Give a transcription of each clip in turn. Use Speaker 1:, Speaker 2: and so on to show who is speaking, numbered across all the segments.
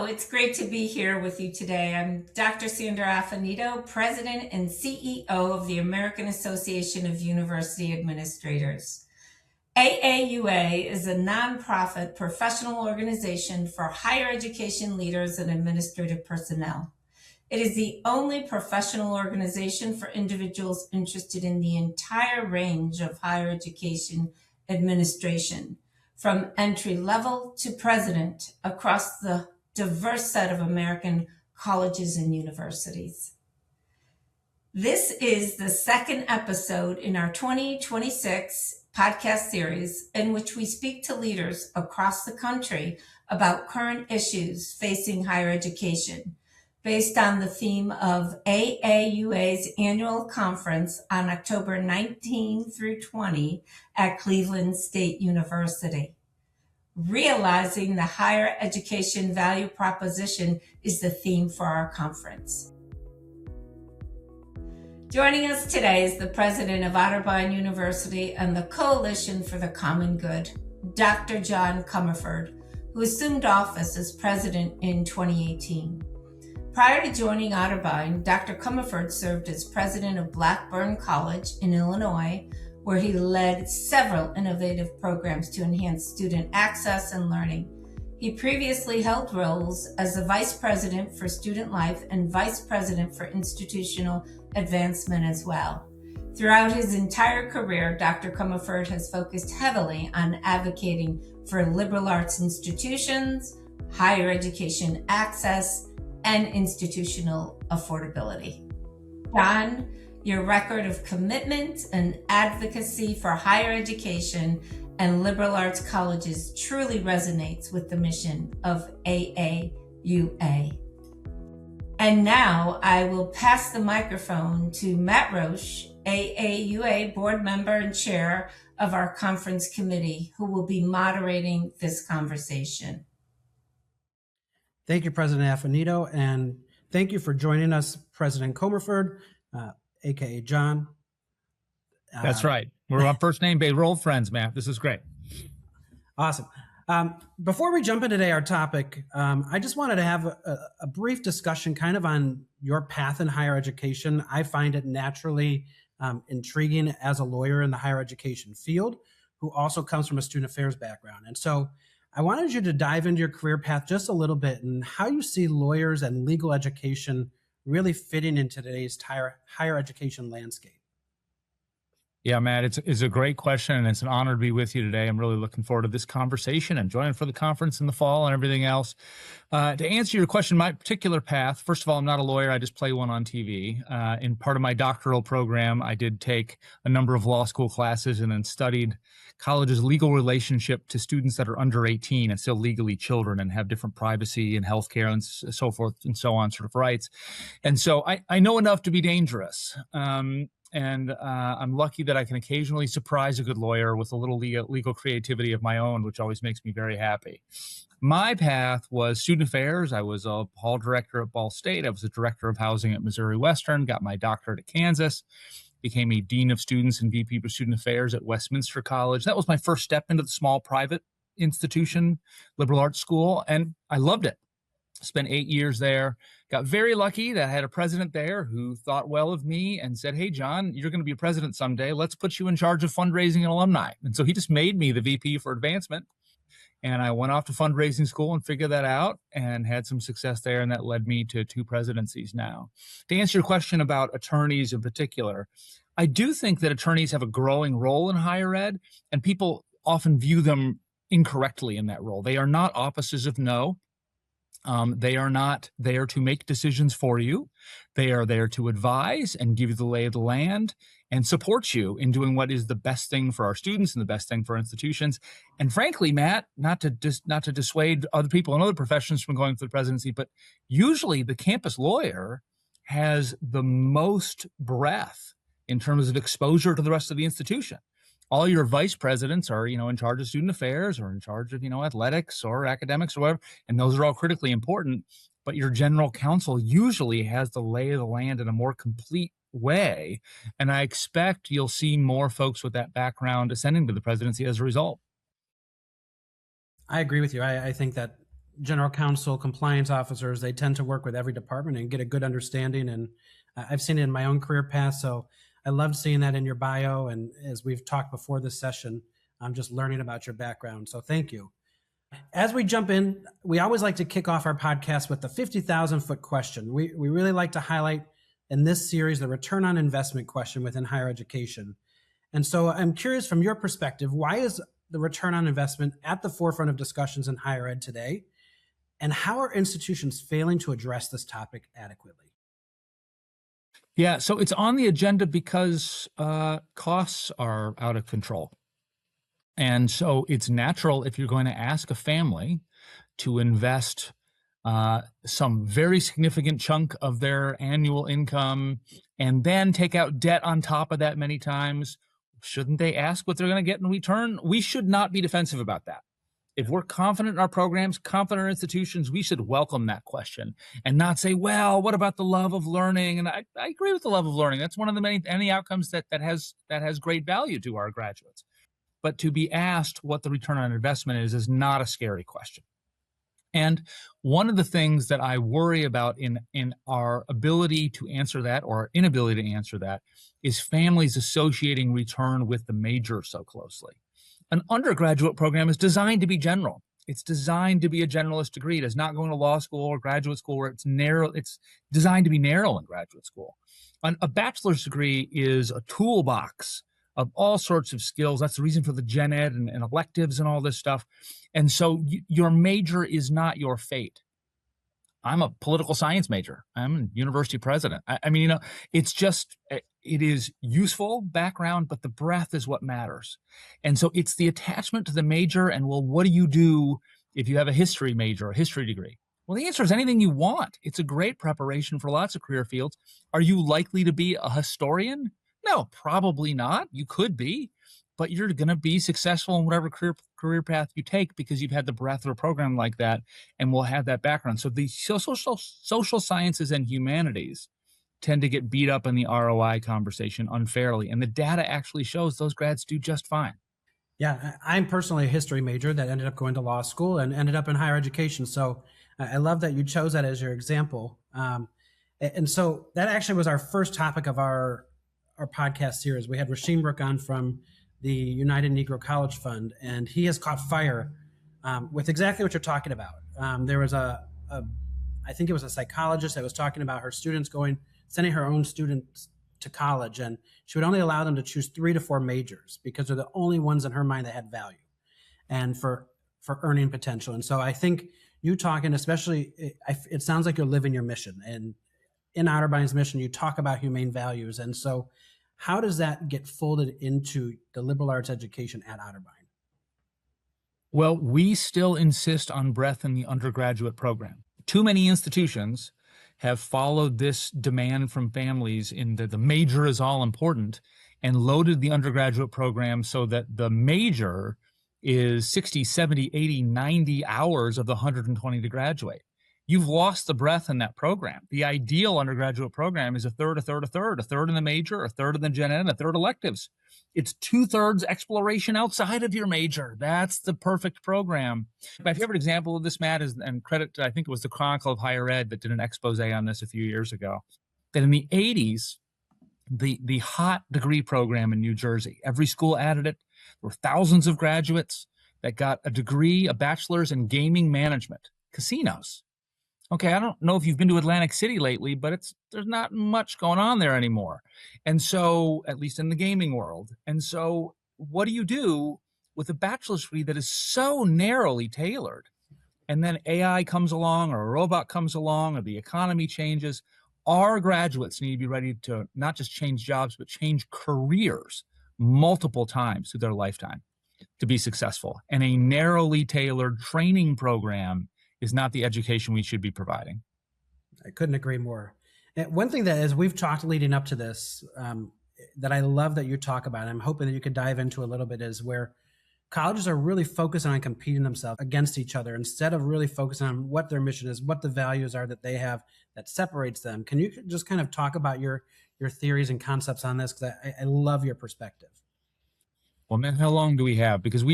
Speaker 1: Hello, it's great to be here with you today. I'm Dr. Sandra Affinito, President and CEO of the American Association of University Administrators. AAUA is a nonprofit professional organization for higher education leaders and administrative personnel. It is the only professional organization for individuals interested in the entire range of higher education administration, from entry level to president, across the diverse set of American colleges and universities. This is the second episode in our 2026 podcast series in which we speak to leaders across the country about current issues facing higher education, based on the theme of AAUA's annual conference on October 19 through 20 at Cleveland State University. Realizing the higher education value proposition is the theme for our conference. Joining us today is the president of Otterbein University and the Coalition for the Common Good, Dr. John Comerford, who assumed office as president in 2018. Prior to joining Otterbein, Dr. Comerford served as president of Blackburn College in Illinois, where he led several innovative programs to enhance student access and learning. He previously held roles as the vice president for student life and vice president for institutional advancement as well. Throughout his entire career, Dr. Comerford has focused heavily on advocating for liberal arts institutions, higher education access, and institutional affordability. John, your record of commitment and advocacy for higher education and liberal arts colleges truly resonates with the mission of AAUA. And now I will pass the microphone to Matt Roche, AAUA board member and chair of our conference committee, who will be moderating this conversation.
Speaker 2: Thank you, President Affinito, and thank you for joining us, President Comerford, aka John.
Speaker 3: That's right. We're on first name basis. We're old friends, Matt. This is great.
Speaker 2: Awesome. Before we jump into today, our topic, I just wanted to have a brief discussion kind of on your path in higher education. I find it naturally intriguing as a lawyer in the higher education field who also comes from a student affairs background. And so I wanted you to dive into your career path just a little bit and how you see lawyers and legal education really fitting into today's higher education landscape.
Speaker 3: Yeah, Matt, it's a great question, and it's an honor to be with you today. I'm really looking forward to this conversation and joining for the conference in the fall and everything else. To answer your question, my particular path, first of all, I'm not a lawyer. I just play one on TV. In part of my doctoral program, I did take a number of law school classes and then studied college's legal relationship to students that are under 18 and still legally children and have different privacy and healthcare and so forth and so on sort of rights. And so I know enough to be dangerous. And I'm lucky that I can occasionally surprise a good lawyer with a little legal creativity of my own, which always makes me very happy. My path was student affairs. I was a hall director at Ball State. I was a director of housing at Missouri Western, got my doctorate at Kansas, became a dean of students and VP for student affairs at Westminster College. That was my first step into the small private institution, liberal arts school, and I loved it. Spent 8 years there, got very lucky that I had a president there who thought well of me and said, hey, John, you're going to be a president someday. Let's put you in charge of fundraising and alumni. And so he just made me the VP for advancement. And I went off to fundraising school and figured that out and had some success there. And that led me to 2 presidencies now. To answer your question about attorneys in particular, I do think that attorneys have a growing role in higher ed, and people often view them incorrectly in that role. They are not offices of no. They are not there to make decisions for you. They are there to advise and give you the lay of the land and support you in doing what is the best thing for our students and the best thing for institutions. And frankly, Matt, not to dissuade other people in other professions from going for the presidency, but usually the campus lawyer has the most breadth in terms of exposure to the rest of the institution. All your vice presidents are, in charge of student affairs or in charge of, athletics or academics or whatever, and those are all critically important. But your general counsel usually has the lay of the land in a more complete way. And I expect you'll see more folks with that background ascending to the presidency as a result.
Speaker 2: I agree with you. I think that general counsel, compliance officers, they tend to work with every department and get a good understanding. And I've seen it in my own career path. So I loved seeing that in your bio. And as we've talked before this session, I'm just learning about your background. So thank you. As we jump in, we always like to kick off our podcast with the 50,000-foot question. We really like to highlight in this series the return on investment question within higher education. And so I'm curious from your perspective, why is the return on investment at the forefront of discussions in higher ed today? And how are institutions failing to address this topic adequately?
Speaker 3: Yeah, so it's on the agenda because costs are out of control. And so it's natural if you're going to ask a family to invest some very significant chunk of their annual income and then take out debt on top of that many times. Shouldn't they ask what they're going to get in return? We should not be defensive about that. If we're confident in our programs, confident in our institutions, we should welcome that question and not say, well, what about the love of learning? And I agree with the love of learning. That's one of the many outcomes that has great value to our graduates. But to be asked what the return on investment is not a scary question. And one of the things that I worry about in our ability to answer that or our inability to answer that is families associating return with the major so closely. An undergraduate program is designed to be general. It's designed to be a generalist degree. It is not going to law school or graduate school where it's narrow. It's designed to be narrow in graduate school. A bachelor's degree is a toolbox of all sorts of skills. That's the reason for the gen ed and electives and all this stuff. And so your major is not your fate. I'm a political science major. I'm a university president. I mean, it's just, it is useful background, but the breadth is what matters. And so it's the attachment to the major and, well, what do you do if you have a history major, a history degree? Well, the answer is anything you want. It's a great preparation for lots of career fields. Are you likely to be a historian? No, probably not. You could be, but you're going to be successful in whatever career path you take because you've had the breadth of a program like that and will have that background. So the social sciences and humanities tend to get beat up in the ROI conversation unfairly. And the data actually shows those grads do just fine.
Speaker 2: Yeah, I'm personally a history major that ended up going to law school and ended up in higher education. So I love that you chose that as your example. And so that actually was our first topic of our podcast series. We had Rasheem Brook on from the United Negro College Fund, and he has caught fire with exactly what you're talking about. There was I think it was a psychologist that was talking about her students sending her own students to college, and she would only allow them to choose 3 to 4 majors because they're the only ones in her mind that had value and for earning potential. And so I think you talking, especially, it sounds like you're living your mission. And in Otterbein's mission, you talk about humane values. And so how does that get folded into the liberal arts education at Otterbein?
Speaker 3: Well, we still insist on breadth in the undergraduate program. Too many institutions have followed this demand from families in that the major is all important and loaded the undergraduate program so that the major is 60, 70, 80, 90 hours of the 120 to graduate. You've lost the breadth in that program. The ideal undergraduate program is a third in the major, a third in the gen ed, and a third electives. It's 2/3 exploration outside of your major. That's the perfect program. My favorite example of this, Matt, is, and credit to, I think it was the Chronicle of Higher Ed that did an expose on this a few years ago, that in the 80s, the hot degree program in New Jersey, every school added it. There were thousands of graduates that got a degree, a bachelor's in gaming management, casinos. Okay, I don't know if you've been to Atlantic City lately, but there's not much going on there anymore. And so, at least in the gaming world. And so, what do you do with a bachelor's degree that is so narrowly tailored? And then AI comes along, or a robot comes along, or the economy changes. Our graduates need to be ready to not just change jobs, but change careers multiple times through their lifetime to be successful. And a narrowly tailored training program is not the education we should be providing.
Speaker 2: I couldn't agree more. And one thing that, as we've talked leading up to this, that I love that you talk about, and I'm hoping that you could dive into a little bit, is where colleges are really focusing on competing themselves against each other instead of really focusing on what their mission is, what the values are that they have that separates them. Can you just kind of talk about your theories and concepts on this? Because I love your perspective.
Speaker 3: Well, man, how long do we have? Because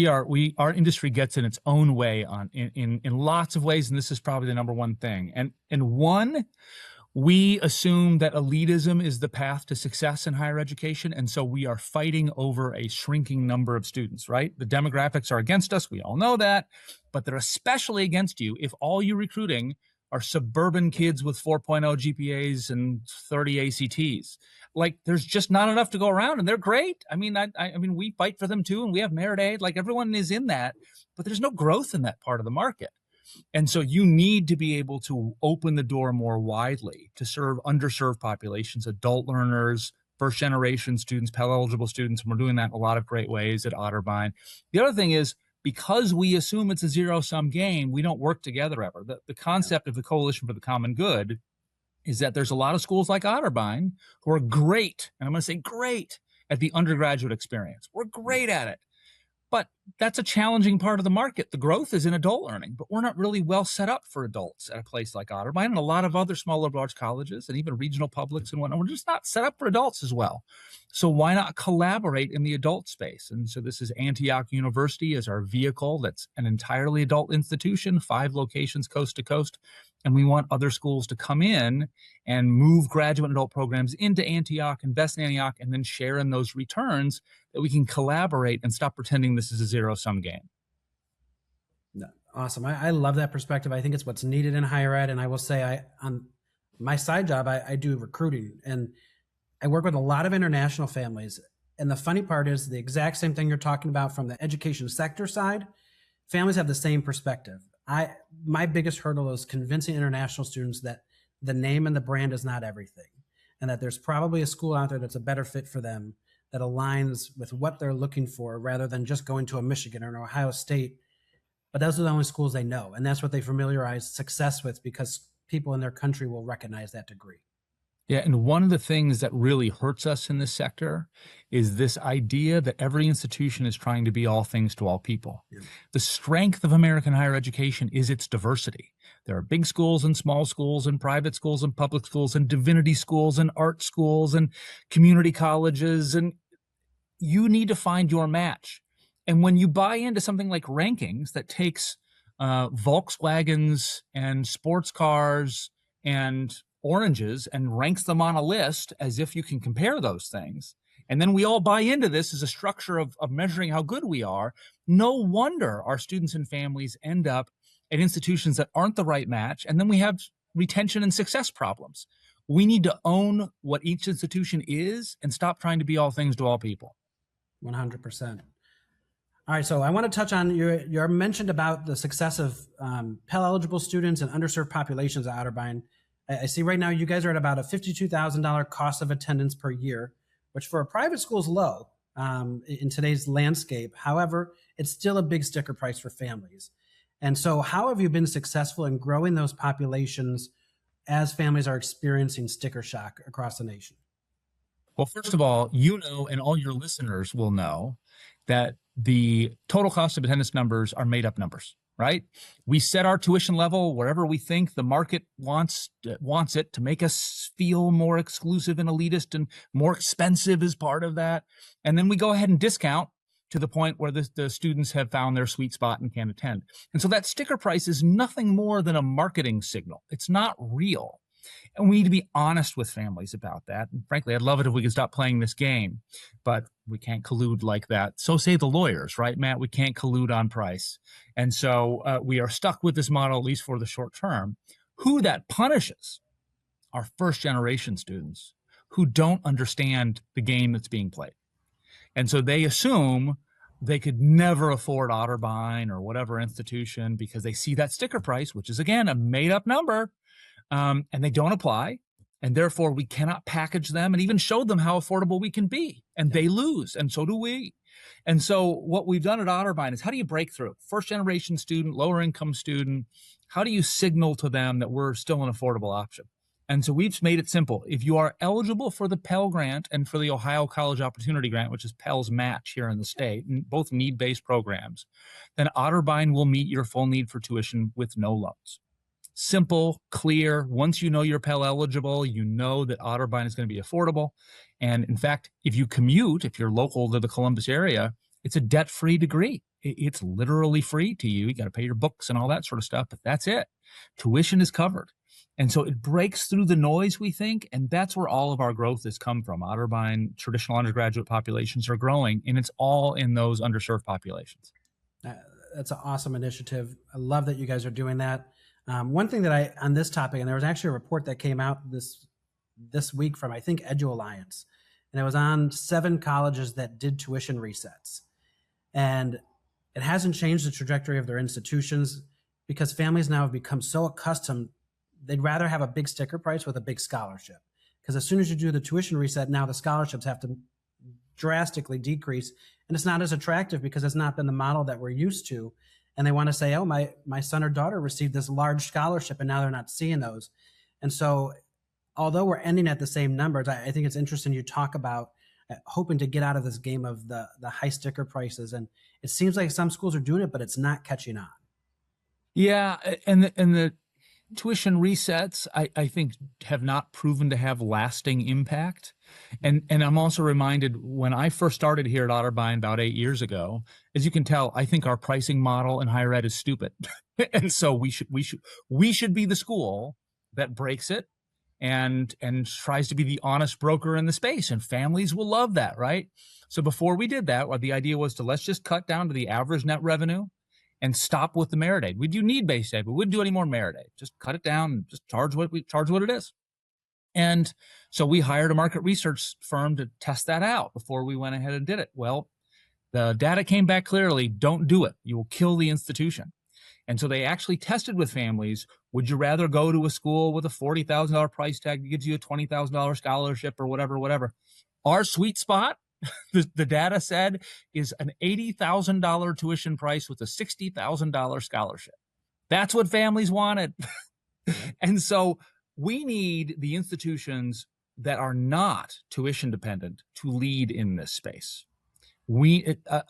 Speaker 3: our industry gets in its own way in lots of ways, and this is probably the number one thing. And one, we assume that elitism is the path to success in higher education, and so we are fighting over a shrinking number of students, right? The demographics are against us, we all know that, but they're especially against you if all you're recruiting are suburban kids with 4.0 GPAs and 30 ACTs. Like, there's just not enough to go around, and they're great. I mean, I mean, we fight for them too, and we have merit aid. Like, everyone is in that, but there's no growth in that part of the market. And so you need to be able to open the door more widely to serve underserved populations, adult learners, first generation students, Pell-eligible students. And we're doing that in a lot of great ways at Otterbein. The other thing is, because we assume it's a zero-sum game, we don't work together ever. The concept of the Coalition for the Common Good is that there's a lot of schools like Otterbein who are great, and I'm going to say great, at the undergraduate experience. We're great at it. But that's a challenging part of the market. The growth is in adult learning, but we're not really well set up for adults at a place like Otterbein and a lot of other small liberal arts colleges and even regional publics and whatnot. We're just not set up for adults as well. So why not collaborate in the adult space? And so this is Antioch University as our vehicle. That's an entirely adult institution, 5 locations coast to coast. And we want other schools to come in and move graduate and adult programs into Antioch, invest in Antioch, and then share in those returns, that we can collaborate and stop pretending this is a zero-sum game.
Speaker 2: Awesome. I love that perspective. I think it's what's needed in higher ed. And I will say, on my side job, I do recruiting, and I work with a lot of international families. And the funny part is the exact same thing you're talking about from the education sector side. Families have the same perspective. My biggest hurdle is convincing international students that the name and the brand is not everything, and that there's probably a school out there that's a better fit for them, that aligns with what they're looking for, rather than just going to a Michigan or an Ohio State. But those are the only schools they know, and that's what they familiarize success with, because people in their country will recognize that degree.
Speaker 3: Yeah, and one of the things that really hurts us in this sector is this idea that every institution is trying to be all things to all people. Yeah. The strength of American higher education is its diversity. There are big schools and small schools and private schools and public schools and divinity schools and art schools and community colleges, and you need to find your match. And when you buy into something like rankings that takes Volkswagens and sports cars and oranges and ranks them on a list as if you can compare those things, and then we all buy into this as a structure of measuring how good we are, no wonder our students and families end up at institutions that aren't the right match, and then we have retention and success problems. We need to own what each institution is and stop trying to be all things to all people.
Speaker 2: 100%. All right, so I want to touch on your mentioned about the success of Pell-eligible students and underserved populations at Otterbein. I see right now you guys are at about a $52,000 cost of attendance per year, which for a private school is low in today's landscape. However, it's still a big sticker price for families. And so how have you been successful in growing those populations as families are experiencing sticker shock across the nation?
Speaker 3: Well, first of all, you know, and all your listeners will know, that the total cost of attendance numbers are made up numbers, right? We set our tuition level wherever we think the market wants it to make us feel more exclusive and elitist and more expensive as part of that. And then we go ahead and discount to the point where the students have found their sweet spot and can attend. And so that sticker price is nothing more than a marketing signal. It's not real. And we need to be honest with families about that. And frankly, I'd love it if we could stop playing this game, but we can't collude like that. So say the lawyers, right, Matt? We can't collude on price. And so we are stuck with this model, at least for the short term. Who that punishes are first generation students who don't understand the game that's being played. And so they assume they could never afford Otterbein or whatever institution because they see that sticker price, which is, again, a made up number. And they don't apply, and therefore we cannot package them and even show them how affordable we can be, and they lose, and so do we. And so what we've done at Otterbein is, how do you break through? First generation student, lower income student, how do you signal to them that we're still an affordable option? And so we've made it simple. If you are eligible for the Pell Grant and for the Ohio College Opportunity Grant, which is Pell's match here in the state, both need-based programs, then Otterbein will meet your full need for tuition with no loans. Simple, clear. Once you know you're Pell eligible, you know that Otterbein is going to be affordable. And in fact, if you commute, if you're local to the Columbus area, It's a debt-free degree. It's literally free to you. You got to pay your books and all that sort of stuff, but that's it. Tuition is covered. And so it breaks through the noise, we think, and that's where all of our growth has come from. Otterbein traditional undergraduate populations are growing, and it's all in those underserved populations.
Speaker 2: That's an awesome initiative. I love that you guys are doing that. One thing that on this topic, and there was actually a report that came out this week from, I think, EduAlliance, and it was on 7 colleges that did tuition resets. And it hasn't changed the trajectory of their institutions because families now have become so accustomed, they'd rather have a big sticker price with a big scholarship. Because as soon as you do the tuition reset, now the scholarships have to drastically decrease, and it's not as attractive because it's not been the model that we're used to. And they want to say, oh, my son or daughter received this large scholarship, and now they're not seeing those. And so although we're ending at the same numbers, I think it's interesting you talk about hoping to get out of this game of the high sticker prices. And it seems like some schools are doing it, but it's not catching on.
Speaker 3: Yeah, and the tuition resets, I think, have not proven to have lasting impact. And I'm also reminded when I first started here at Otterbein about 8 years ago, as you can tell, I think our pricing model in higher ed is stupid. And so we should be the school that breaks it and tries to be the honest broker in the space, and families will love that, right? So before we did that, the idea was to let's just cut down to the average net revenue and stop with the merit aid. We do need-based aid, but we wouldn't do any more merit aid. Just cut it down and just charge what it is. And so we hired a market research firm to test that out before we went ahead and did it. Well, the data came back clearly, don't do it. You will kill the institution. And so they actually tested with families. Would you rather go to a school with a $40,000 price tag that gives you a $20,000 scholarship or whatever? Our sweet spot, the data said, is an $80,000 tuition price with a $60,000 scholarship. That's what families wanted. And so we need the institutions that are not tuition dependent to lead in this space.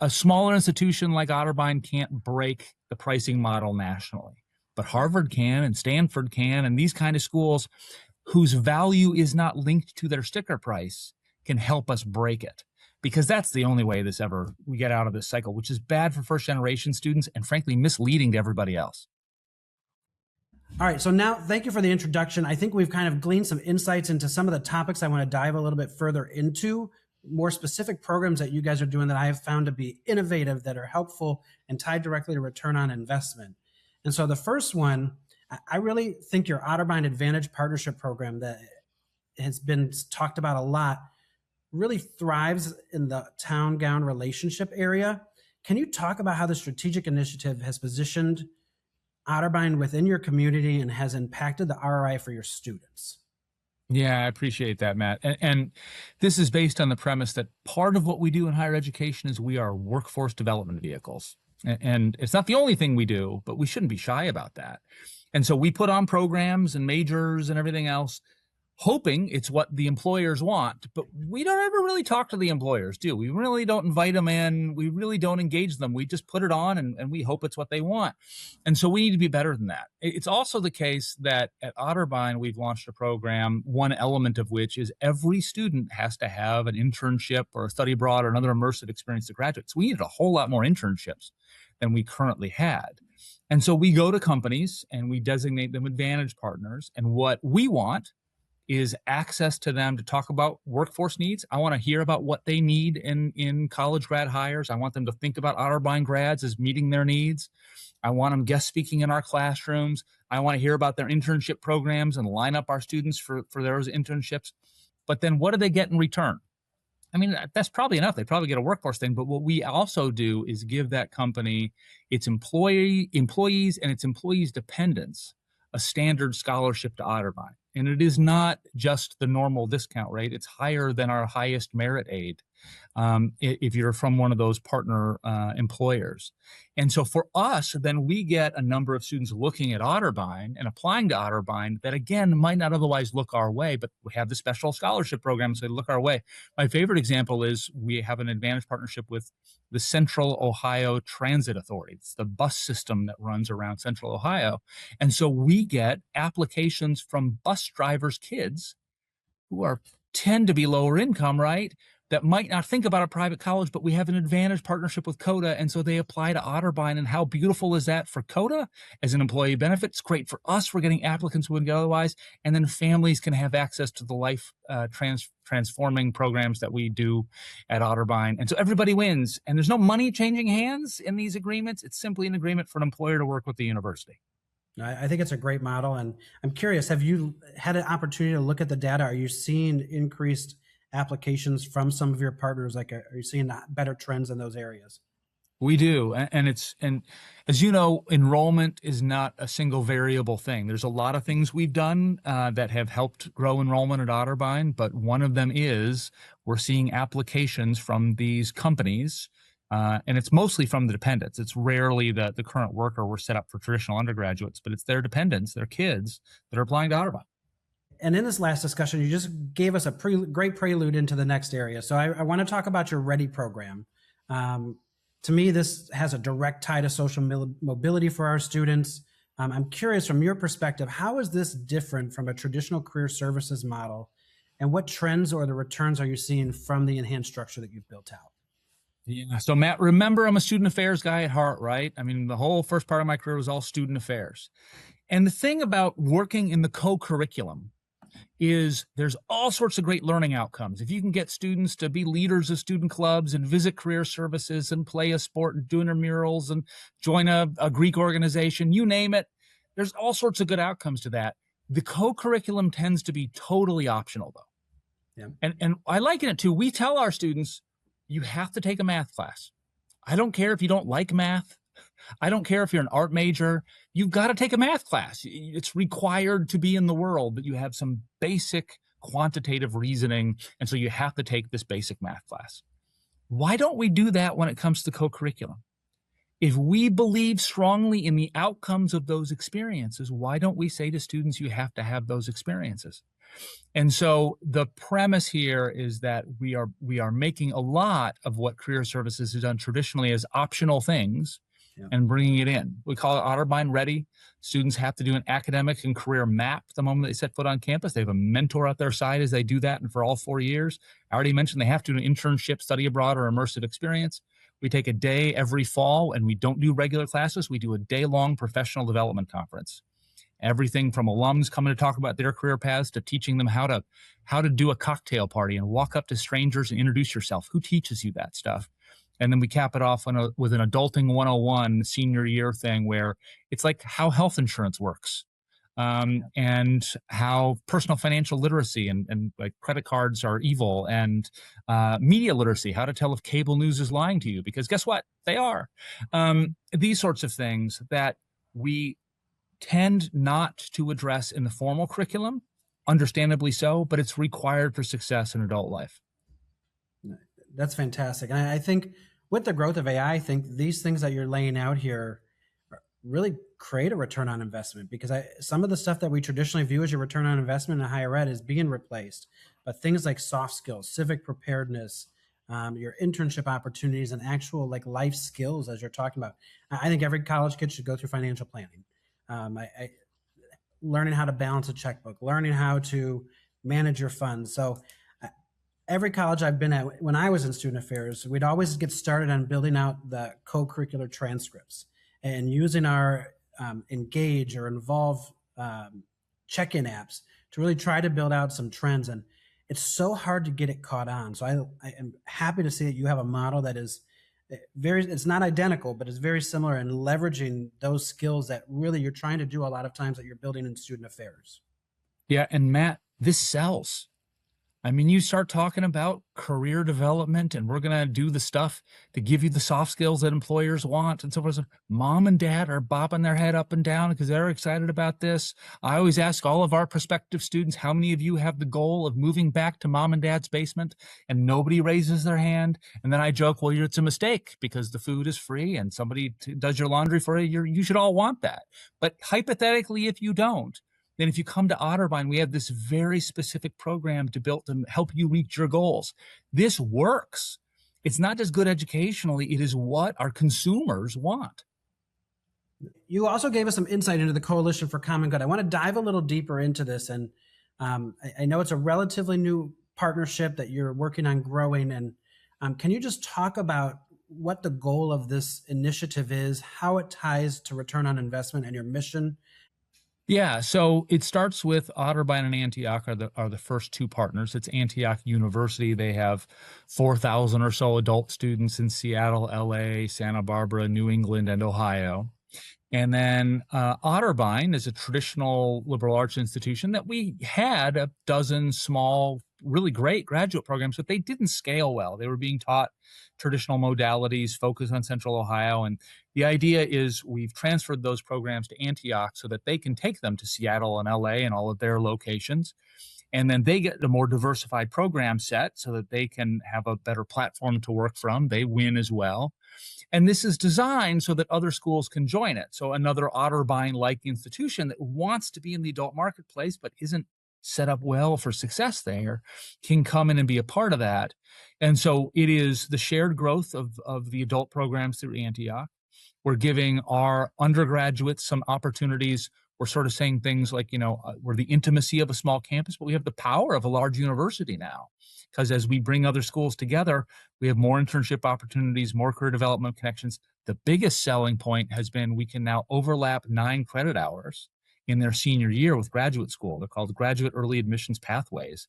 Speaker 3: A smaller institution like Otterbein can't break the pricing model nationally, but Harvard can and Stanford can, and these kind of schools whose value is not linked to their sticker price can help us break it, because that's the only way we get out of this cycle, which is bad for first generation students and frankly misleading to everybody else.
Speaker 2: All right, so now thank you for the introduction. I think we've kind of gleaned some insights into some of the topics I want to dive a little bit further into, more specific programs that you guys are doing that I have found to be innovative, that are helpful and tied directly to return on investment. And so the first one, I really think your Otterbein Advantage Partnership program that has been talked about a lot really thrives in the town-gown relationship area. Can you talk about how the strategic initiative has positioned Otterbein within your community and has impacted the ROI for your students?
Speaker 3: Yeah, I appreciate that, Matt. And this is based on the premise that part of what we do in higher education is we are workforce development vehicles. And it's not the only thing we do, but we shouldn't be shy about that. And so we put on programs and majors and everything else, hoping it's what the employers want, but we don't ever really talk to the employers, do we? We really don't invite them in. We really don't engage them. We just put it on and we hope it's what they want. And so we need to be better than that. It's also the case that at Otterbein, we've launched a program, one element of which is every student has to have an internship or a study abroad or another immersive experience to graduate. So we needed a whole lot more internships than we currently had. And so we go to companies and we designate them advantage partners. And what we want is access to them to talk about workforce needs. I want to hear about what they need in college grad hires. I want them to think about Otterbein grads as meeting their needs. I want them guest speaking in our classrooms. I want to hear about their internship programs and line up our students for those internships. But then what do they get in return? I mean, that's probably enough. They probably get a workforce thing. But what we also do is give that company, its employees and its employees' dependents, a standard scholarship to Otterbein. And it is not just the normal discount rate. It's higher than our highest merit aid if you're from one of those partner employers. And so for us, then we get a number of students looking at Otterbein and applying to Otterbein that, again, might not otherwise look our way, but we have the special scholarship program, so they look our way. My favorite example is we have an advantage partnership with the Central Ohio Transit Authority. It's the bus system that runs around Central Ohio. And so we get applications from bus drivers' kids who tend to be lower income, right? that might not think about a private college, but we have an advantage partnership with CODA. And so they apply to Otterbein. And how beautiful is that for CODA as an employee benefit? It's great for us. We're getting applicants who wouldn't get otherwise. And then families can have access to the life transforming programs that we do at Otterbein. And so everybody wins. And there's no money changing hands in these agreements. It's simply an agreement for an employer to work with the university.
Speaker 2: I think it's a great model. And I'm curious, have you had an opportunity to look at the data? Are you seeing increased applications from some of your partners? Like, are you seeing better trends in those areas?
Speaker 3: We do. And as you know, enrollment is not a single variable thing. There's a lot of things we've done that have helped grow enrollment at Otterbein, but one of them is we're seeing applications from these companies, and it's mostly from the dependents. It's rarely the current worker we're set up for traditional undergraduates, but it's their dependents, their kids that are applying to Otterbein.
Speaker 2: And in this last discussion, you just gave us a great prelude into the next area. So I want to talk about your Ready program. To me, this has a direct tie to social mobility for our students. I'm curious, from your perspective, how is this different from a traditional career services model? And what trends or the returns are you seeing from the enhanced structure that you've built out?
Speaker 3: Yeah. So Matt, remember, I'm a student affairs guy at heart, right? I mean, the whole first part of my career was all student affairs. And the thing about working in the co-curriculum is there's all sorts of great learning outcomes. If you can get students to be leaders of student clubs and visit career services and play a sport and do intramurals and join a Greek organization, you name it, there's all sorts of good outcomes to that. The co-curriculum tends to be totally optional, though. Yeah. And I liken it to, we tell our students, you have to take a math class. I don't care if you don't like math. I don't care if you're an art major. You've got to take a math class. It's required to be in the world, but you have some basic quantitative reasoning, and so you have to take this basic math class. Why don't we do that when it comes to co-curriculum? If we believe strongly in the outcomes of those experiences, why don't we say to students, you have to have those experiences? And so the premise here is that we are making a lot of what career services has done traditionally as optional things, and bringing it in. We call it Otterbein Ready. Students have to do an academic and career map the moment they set foot on campus. They have a mentor at their side as they do that, and for all 4 years. I already mentioned they have to do an internship, study abroad, or immersive experience. We take a day every fall, and we don't do regular classes. We do a day-long professional development conference. Everything from alums coming to talk about their career paths to teaching them how to do a cocktail party and walk up to strangers and introduce yourself. Who teaches you that stuff? And then we cap it off with an Adulting 101 senior year thing where it's like how health insurance works, and how personal financial literacy and like credit cards are evil, and media literacy, how to tell if cable news is lying to you, because guess what? They are. These sorts of things that we tend not to address in the formal curriculum, understandably so, but it's required for success in adult life.
Speaker 2: That's fantastic. And I think with the growth of AI, I think these things that you're laying out here really create a return on investment, because some of the stuff that we traditionally view as your return on investment in higher ed is being replaced. But things like soft skills, civic preparedness, your internship opportunities, and actual like life skills, as you're talking about. I think every college kid should go through financial planning. Learning how to balance a checkbook, learning how to manage your funds. So every college I've been at, when I was in student affairs, we'd always get started on building out the co-curricular transcripts and using our Engage or Involve check-in apps to really try to build out some trends. And it's so hard to get it caught on. So I am happy to see that you have a model that is it's not identical, but it's very similar in leveraging those skills that really you're trying to do a lot of times that you're building in student affairs.
Speaker 3: Yeah. And Matt, this sells. I mean, you start talking about career development, and we're going to do the stuff to give you the soft skills that employers want and so forth. Mom and dad are bobbing their head up and down because they're excited about this. I always ask all of our prospective students, how many of you have the goal of moving back to mom and dad's basement? And nobody raises their hand. And then I joke, well, it's a mistake because the food is free and somebody does your laundry for you. You should all want that. But hypothetically, if you don't, then if you come to Otterbein, we have this very specific program to help you reach your goals. This works. It's not just good educationally, it is what our consumers want.
Speaker 2: You also gave us some insight into the Coalition for Common Good. I want to dive a little deeper into this. And I know it's a relatively new partnership that you're working on growing. And can you just talk about what the goal of this initiative is, how it ties to return on investment and your mission?
Speaker 3: Yeah, so it starts with Otterbein and Antioch are the first two partners. It's Antioch University. They have 4,000 or so adult students in Seattle, LA, Santa Barbara, New England, and Ohio. And then Otterbein is a traditional liberal arts institution that we had a dozen small, really great graduate programs, but they didn't scale well. They were being taught traditional modalities focused on Central Ohio. And the idea is we've transferred those programs to Antioch so that they can take them to Seattle and LA and all of their locations. And then they get a more diversified program set so that they can have a better platform to work from. They win as well. And this is designed so that other schools can join it. So another Otterbein-like institution that wants to be in the adult marketplace but isn't set up well for success there can come in and be a part of that. And so it is the shared growth of the adult programs through Antioch. We're giving our undergraduates some opportunities. We're sort of saying things like, we're the intimacy of a small campus, but we have the power of a large university now. Because as we bring other schools together, we have more internship opportunities, more career development connections. The biggest selling point has been we can now overlap 9 credit hours in their senior year with graduate school. They're called graduate early admissions pathways.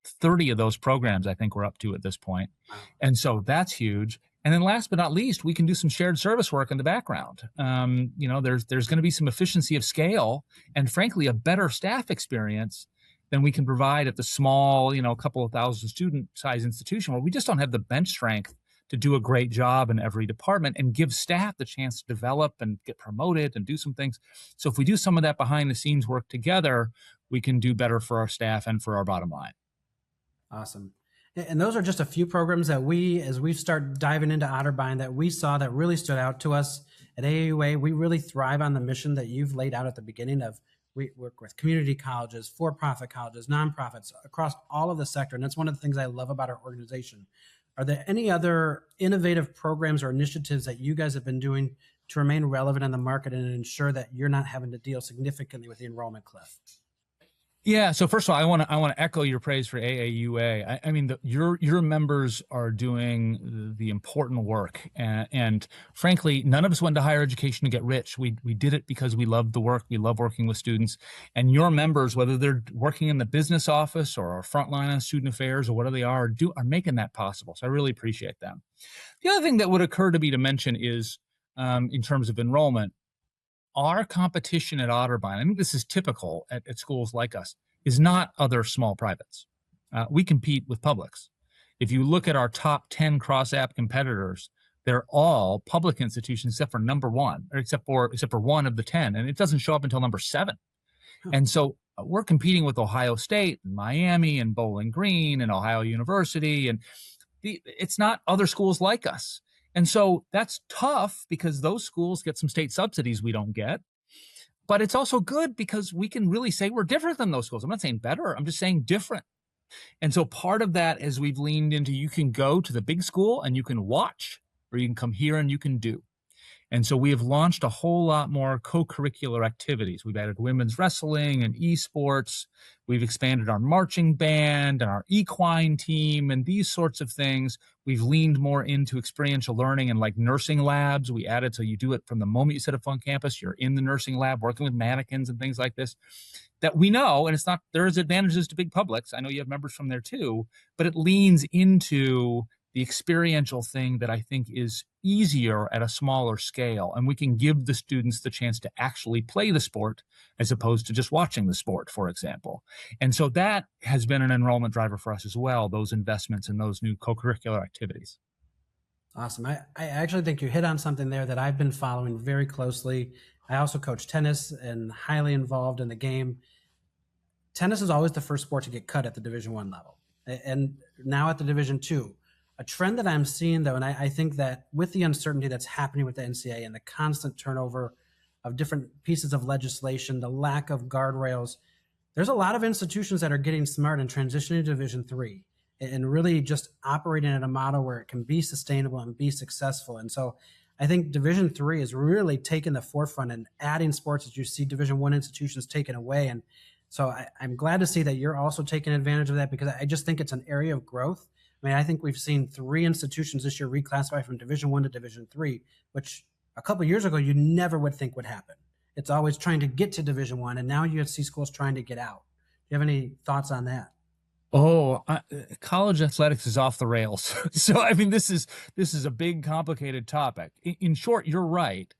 Speaker 3: 30 of those programs, I think we're up to at this point. And so that's huge. And then last but not least, we can do some shared service work in the background. There's going to be some efficiency of scale and frankly, a better staff experience than we can provide at the small, a couple of thousand student size institution where we just don't have the bench strength to do a great job in every department and give staff the chance to develop and get promoted and do some things. So if we do some of that behind the scenes work together, we can do better for our staff and for our bottom line.
Speaker 2: Awesome. And those are just a few programs that as we start diving into Otterbein, that we saw that really stood out to us at AAUA. We really thrive on the mission that you've laid out at the beginning of we work with community colleges, for-profit colleges, nonprofits across all of the sector. And that's one of the things I love about our organization. Are there any other innovative programs or initiatives that you guys have been doing to remain relevant in the market and ensure that you're not having to deal significantly with the enrollment cliff?
Speaker 3: Yeah. So first of all, I want to echo your praise for AAUA. I mean, your members are doing the important work, and frankly, none of us went to higher education to get rich. We did it because we love the work. We love working with students, and your members, whether they're working in the business office or frontline on student affairs or whatever they are making that possible. So I really appreciate them. The other thing that would occur to me to mention is, in terms of enrollment, our competition at Otterbein, I think this is typical at schools like us, is not other small privates. We compete with publics. If you look at our top 10 cross-app competitors, they're all public institutions except for number one, or except for one of the 10, and it doesn't show up until number 7. And so we're competing with Ohio State, and Miami, and Bowling Green, and Ohio University, and it's not other schools like us. And so that's tough because those schools get some state subsidies we don't get. But it's also good because we can really say we're different than those schools. I'm not saying better. I'm just saying different. And so part of that is we've leaned into you can go to the big school and you can watch, or you can come here and you can do. And so we have launched a whole lot more co-curricular activities. We've added women's wrestling and esports. We've expanded our marching band and our equine team and these sorts of things. We've leaned more into experiential learning and like nursing labs. We added so you do it from the moment you set up on campus. You're in the nursing lab working with mannequins and things like this that we know, and it's not, there's advantages to big publics. I know you have members from there too, but it leans into the experiential thing that I think is easier at a smaller scale. And we can give the students the chance to actually play the sport as opposed to just watching the sport, for example. And so that has been an enrollment driver for us as well, those investments in those new co-curricular activities.
Speaker 2: Awesome. I actually think you hit on something there that I've been following very closely. I also coach tennis and highly involved in the game. Tennis is always the first sport to get cut at the Division I level. And now at the Division II. A trend that I'm seeing, though, and I think that with the uncertainty that's happening with the NCAA and the constant turnover of different pieces of legislation, the lack of guardrails, there's a lot of institutions that are getting smart and transitioning to Division III and really just operating at a model where it can be sustainable and be successful. And so I think Division III is really taking the forefront and adding sports that you see Division I institutions taken away. And So I'm glad to see that you're also taking advantage of that, because I just think it's an area of growth. I mean, I think we've seen 3 institutions this year reclassify from Division I to Division III, which a couple of years ago you never would think would happen. It's always trying to get to Division I, and now you see schools trying to get out. Do you have any thoughts on that?
Speaker 3: College athletics is off the rails. So, I mean, this is a big, complicated topic. In short, you're right.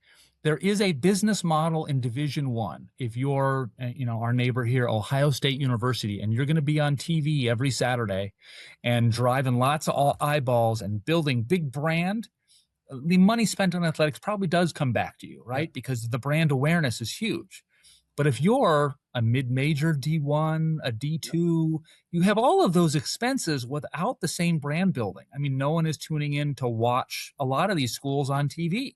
Speaker 3: There is a business model in Division I. If you're, our neighbor here, Ohio State University, and you're going to be on TV every Saturday and driving lots of eyeballs and building big brand, the money spent on athletics probably does come back to you, right? Because the brand awareness is huge. But if you're a mid-major D1, a D2, you have all of those expenses without the same brand building. I mean, no one is tuning in to watch a lot of these schools on TV.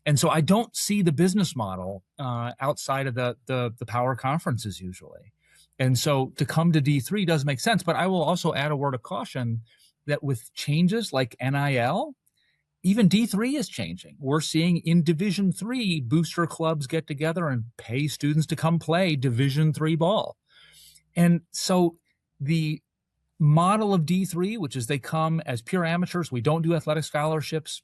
Speaker 3: And so I don't see the business model outside of the power conferences usually. And so to come to D3 does make sense. But I will also add a word of caution that with changes like NIL, even D3 is changing. We're seeing in Division III, booster clubs get together and pay students to come play Division III ball. And so the model of D3, which is they come as pure amateurs, we don't do athletic scholarships.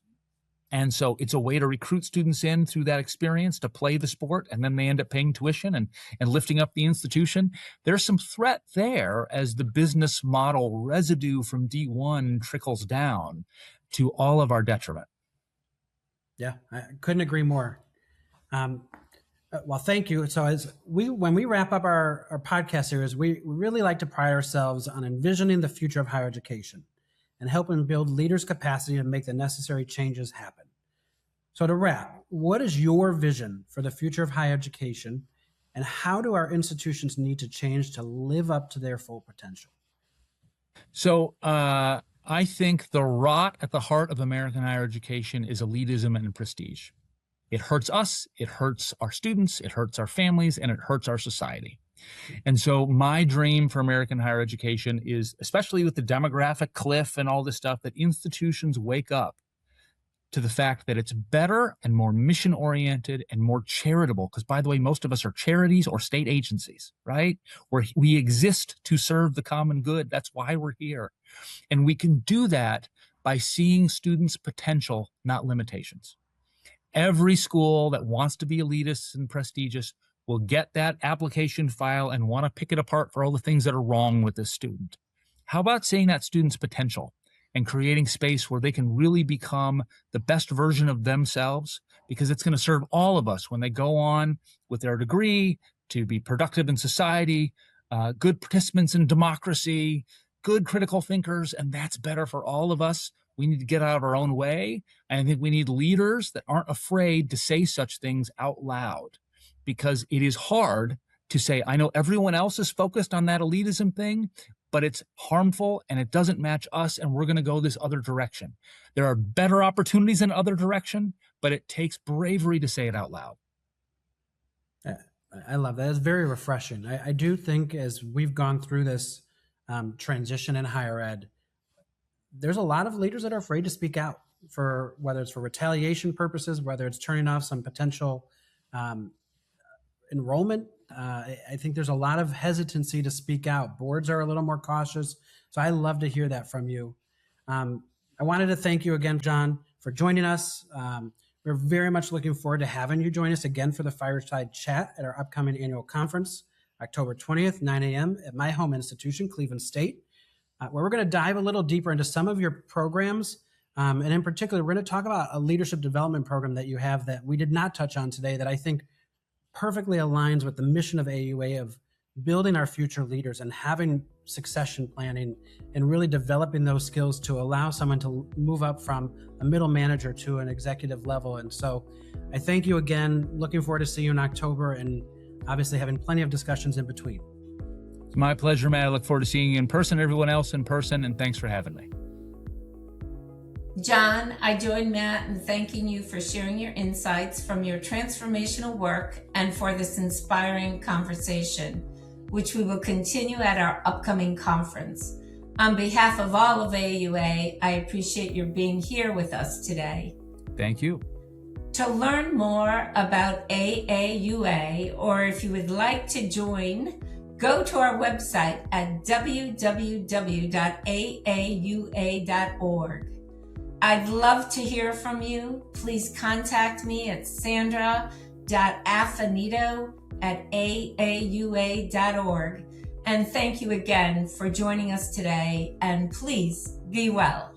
Speaker 3: And so it's a way to recruit students in through that experience to play the sport, and then they end up paying tuition and lifting up the institution. There's some threat there as the business model residue from D1 trickles down to all of our detriment.
Speaker 2: Yeah, I couldn't agree more. Well, thank you. So when we wrap up our podcast series, we really like to pride ourselves on envisioning the future of higher education and helping build leaders' capacity to make the necessary changes happen. So to wrap, what is your vision for the future of higher education, and how do our institutions need to change to live up to their full potential?
Speaker 3: So I think the rot at the heart of American higher education is elitism and prestige. It hurts us, it hurts our students, it hurts our families, and it hurts our society. And so my dream for American higher education is, especially with the demographic cliff and all this stuff, that institutions wake up to the fact that it's better and more mission-oriented and more charitable. Because, by the way, most of us are charities or state agencies, right? Where we exist to serve the common good. That's why we're here. And we can do that by seeing students' potential, not limitations. Every school that wants to be elitist and prestigious will get that application file and want to pick it apart for all the things that are wrong with this student. How about seeing that student's potential and creating space where they can really become the best version of themselves? Because it's going to serve all of us when they go on with their degree to be productive in society, good participants in democracy, good critical thinkers, and that's better for all of us. We need to get out of our own way. And I think we need leaders that aren't afraid to say such things out loud, because it is hard to say, I know everyone else is focused on that elitism thing, but it's harmful and it doesn't match us, and we're going to go this other direction. There are better opportunities in other direction, but it takes bravery to say it out loud.
Speaker 2: I love that. It's very refreshing. I do think as we've gone through this transition in higher ed, there's a lot of leaders that are afraid to speak out, for whether it's for retaliation purposes, whether it's turning off some potential enrollment. I think there's a lot of hesitancy to speak out. Boards are a little more cautious. So I love to hear that from you. I wanted to thank you again, John, for joining us. We're very much looking forward to having you join us again for the Fireside Chat at our upcoming annual conference, October 20th, 9 a.m. at my home institution, Cleveland State, where we're going to dive a little deeper into some of your programs. And in particular, we're going to talk about a leadership development program that you have that we did not touch on today that I think perfectly aligns with the mission of AAUA of building our future leaders and having succession planning and really developing those skills to allow someone to move up from a middle manager to an executive level. And so I thank you again. Looking forward to seeing you in October, and obviously having plenty of discussions in between.
Speaker 3: It's my pleasure, Matt. I look forward to seeing you in person, everyone else in person, and thanks for having me.
Speaker 1: John, I join Matt in thanking you for sharing your insights from your transformational work and for this inspiring conversation, which we will continue at our upcoming conference. On behalf of all of AAUA, I appreciate your being here with us today.
Speaker 3: Thank you.
Speaker 1: To learn more about AAUA, or if you would like to join Go to our website at www.aaua.org. I'd love to hear from you. Please contact me at sandra.affinito@aaua.org. And thank you again for joining us today, and please be well.